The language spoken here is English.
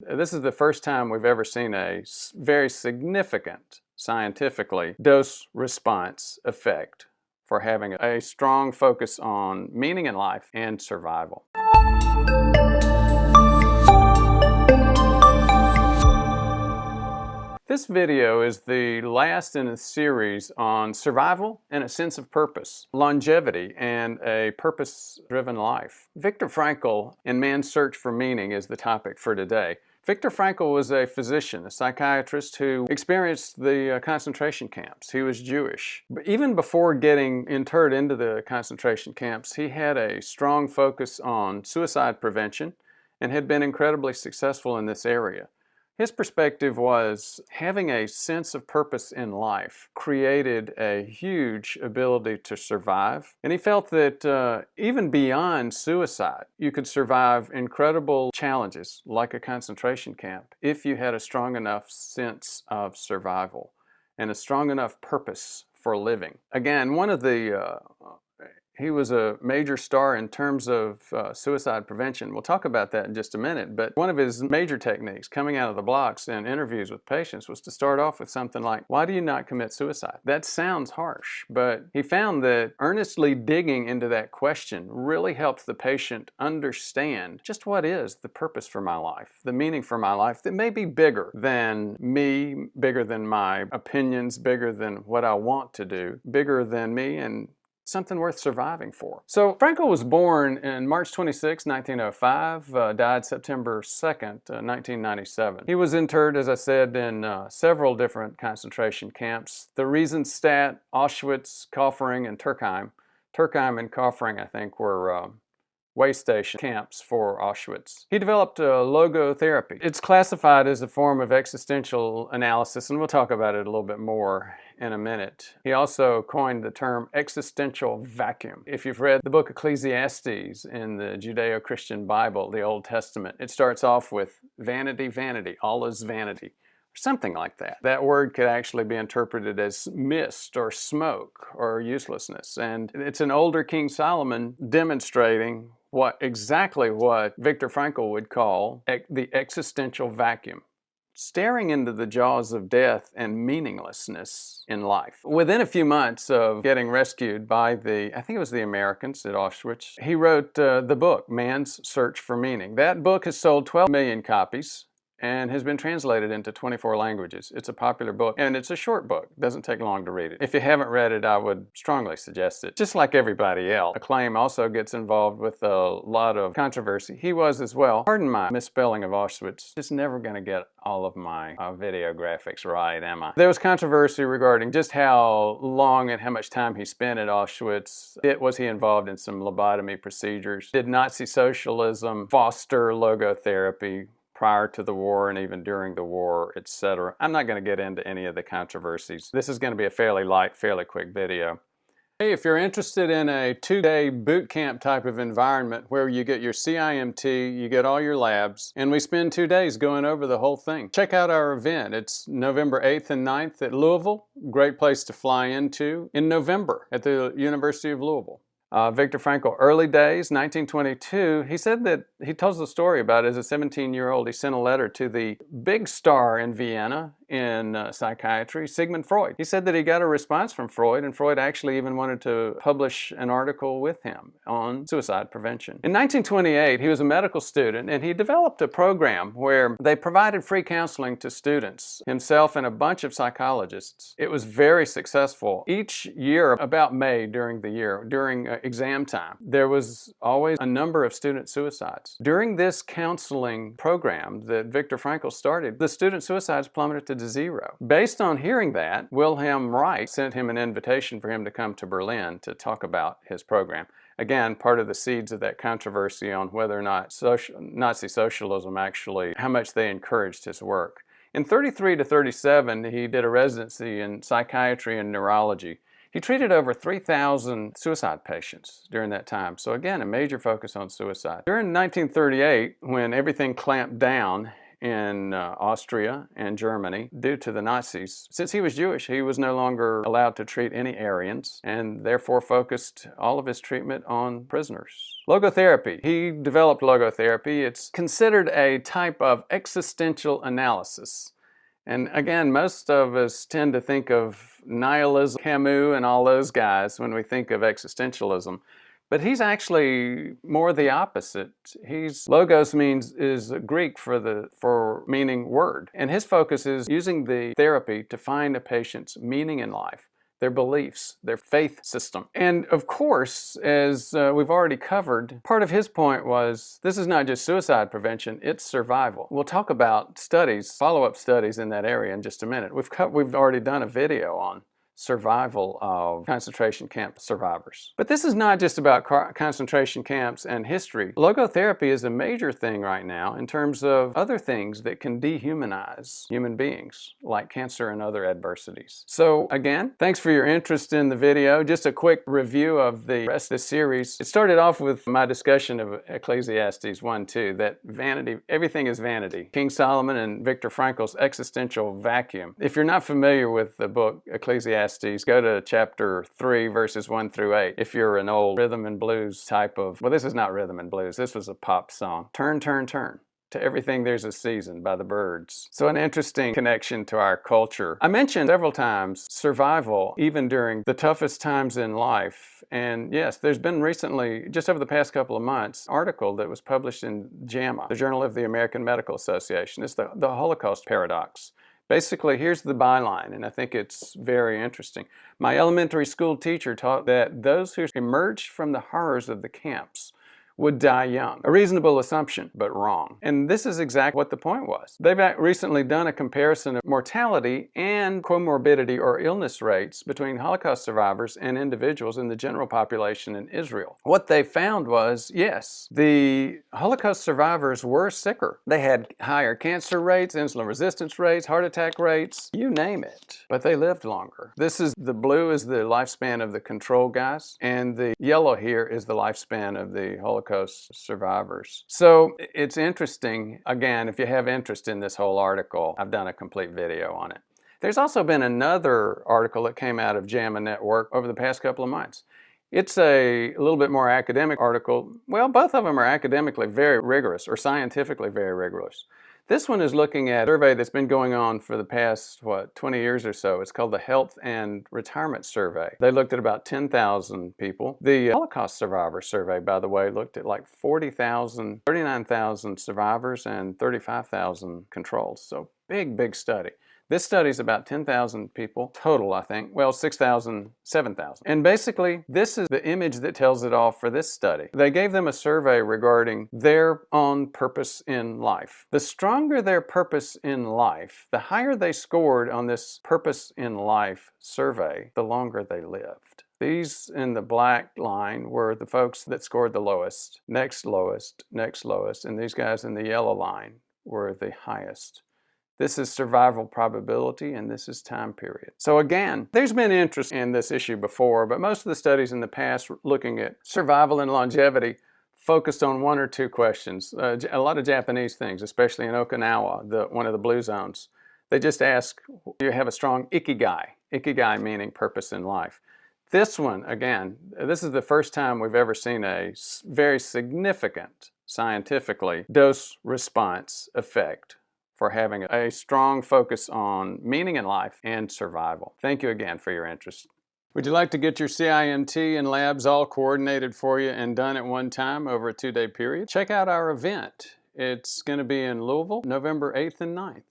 This is the first time we've ever seen a very significant, scientifically, dose-response effect for having a strong focus on meaning in life and survival. This video is the last in a series on survival and a sense of purpose, longevity, and a purpose-driven life. Viktor Frankl and Man's Search for Meaning is the topic for today. Viktor Frankl was a physician, a psychiatrist who experienced the concentration camps. He was Jewish. But even before getting interred into the concentration camps, he had a strong focus on suicide prevention and had been incredibly successful in this area. His perspective was having a sense of purpose in life created a huge ability to survive. And he felt that even beyond suicide, you could survive incredible challenges like a concentration camp if you had a strong enough sense of survival and a strong enough purpose for living. Again, he was a major star in terms of suicide prevention. We'll talk about that in just a minute, but one of his major techniques coming out of the blocks in interviews with patients was to start off with something like, "Why do you not commit suicide?" That sounds harsh, but he found that earnestly digging into that question really helped the patient understand just what is the purpose for my life, the meaning for my life that may be bigger than me, bigger than my opinions, bigger than what I want to do, bigger than me, and something worth surviving for. So Frankl was born in March 26, 1905, died September 2nd, 1997. He was interred, as I said, in several different concentration camps. The Residency, Auschwitz, Kaufering, and Turkheim. Turkheim and Kaufering, I think, were way station camps for Auschwitz. He developed logotherapy. It's classified as a form of existential analysis, and we'll talk about it a little bit more in a minute. He also coined the term existential vacuum. If you've read the book Ecclesiastes in the Judeo-Christian Bible, the Old Testament, it starts off with vanity, vanity, all is vanity. Something like that. That word could actually be interpreted as mist or smoke or uselessness. And it's an older King Solomon demonstrating exactly what Viktor Frankl would call the existential vacuum. Staring into the jaws of death and meaninglessness in life. Within a few months of getting rescued by I think it was the Americans at Auschwitz, he wrote the book, Man's Search for Meaning. That book has sold 12 million copies and has been translated into 24 languages. It's a popular book, and it's a short book. It doesn't take long to read it. If you haven't read it, I would strongly suggest it. Just like everybody else, Acclaim also gets involved with a lot of controversy. He was as well. Pardon my misspelling of Auschwitz. Just never going to get all of my video graphics right, am I? There was controversy regarding just how long and how much time he spent at Auschwitz. Was he involved in some lobotomy procedures? Did Nazi socialism foster logotherapy prior to the war and even during the war, etc.? I'm not going to get into any of the controversies. This is going to be a fairly light, fairly quick video. Hey, if you're interested in a 2-day boot camp type of environment where you get your CIMT, you get all your labs, and we spend 2 days going over the whole thing, check out our event. It's November 8th and 9th at Louisville. Great place to fly into in November at the University of Louisville. Viktor Frankl, early days, 1922, he said that he tells the story about as a 17-year-old, he sent a letter to the big star in Vienna in psychiatry, Sigmund Freud. He said that he got a response from Freud, and Freud actually even wanted to publish an article with him on suicide prevention. In 1928, he was a medical student, and he developed a program where they provided free counseling to students, himself and a bunch of psychologists. It was very successful. Each year, about May during the year, during exam time, there was always a number of student suicides. During this counseling program that Viktor Frankl started, the student suicides plummeted to 0. Based on hearing that, Wilhelm Reich sent him an invitation for him to come to Berlin to talk about his program. Again, part of the seeds of that controversy on whether or not Nazi socialism actually, how much they encouraged his work. In 33 to 37, he did a residency in psychiatry and neurology. He treated over 3,000 suicide patients during that time. So again, a major focus on suicide. During 1938, when everything clamped down in Austria and Germany due to the Nazis. Since he was Jewish, he was no longer allowed to treat any Aryans and therefore focused all of his treatment on prisoners. Logotherapy. He developed logotherapy. It's considered a type of existential analysis. And again, most of us tend to think of nihilism, Camus, and all those guys when we think of existentialism. But he's actually more the opposite. Logos is Greek for meaning word. And his focus is using the therapy to find a patient's meaning in life, their beliefs, their faith system. And of course, as we've already covered, part of his point was this is not just suicide prevention, it's survival. We'll talk about studies, follow-up studies in that area in just a minute. We've already done a video on survival of concentration camp survivors. But this is not just about concentration camps and history. Logotherapy is a major thing right now in terms of other things that can dehumanize human beings, like cancer and other adversities. So again, thanks for your interest in the video. Just a quick review of the rest of the series. It started off with my discussion of Ecclesiastes 1:2, that vanity, everything is vanity. King Solomon and Viktor Frankl's existential vacuum. If you're not familiar with the book Ecclesiastes, go to chapter 3, verses 1 through 8. If you're an old rhythm and blues type of, well, this is not rhythm and blues, this was a pop song. Turn, turn, turn. To Everything There's a Season by the Byrds. So an interesting connection to our culture. I mentioned several times survival, even during the toughest times in life. And yes, there's been recently, just over the past couple of months, an article that was published in JAMA, the Journal of the American Medical Association. It's the Holocaust Paradox. Basically, here's the byline, and I think it's very interesting. My elementary school teacher taught that those who emerged from the horrors of the camps would die young. A reasonable assumption, but wrong. And this is exactly what the point was. They've recently done a comparison of mortality and comorbidity or illness rates between Holocaust survivors and individuals in the general population in Israel. What they found was, yes, the Holocaust survivors were sicker. They had higher cancer rates, insulin resistance rates, heart attack rates, you name it, but they lived longer. The blue is the lifespan of the control guys, and the yellow here is the lifespan of the Holocaust survivors. So it's interesting. Again, if you have interest in this whole article, I've done a complete video on it. There's also been another article that came out of JAMA Network over the past couple of months. It's a little bit more academic article. Well, both of them are academically very rigorous or scientifically very rigorous. This one is looking at a survey that's been going on for the past, 20 years or so. It's called the Health and Retirement Survey. They looked at about 10,000 people. The Holocaust Survivor Survey, by the way, looked at like 39,000 survivors and 35,000 controls. So big study. This study is about 10,000 people total, I think. Well, 6,000, 7,000. And basically, this is the image that tells it all for this study. They gave them a survey regarding their own purpose in life. The stronger their purpose in life, the higher they scored on this purpose in life survey, the longer they lived. These in the black line were the folks that scored the lowest, next lowest, and these guys in the yellow line were the highest. This is survival probability, and this is time period. So again, there's been interest in this issue before, but most of the studies in the past looking at survival and longevity focused on one or two questions. A lot of Japanese things, especially in Okinawa, one of the blue zones. They just ask, do you have a strong ikigai? Ikigai meaning purpose in life. This one, again, this is the first time we've ever seen a very significant, scientifically, dose-response effect for having a strong focus on meaning in life and survival. Thank you again for your interest. Would you like to get your CIMT and labs all coordinated for you and done at one time over a 2-day period? Check out our event. It's going to be in Louisville, November 8th and 9th.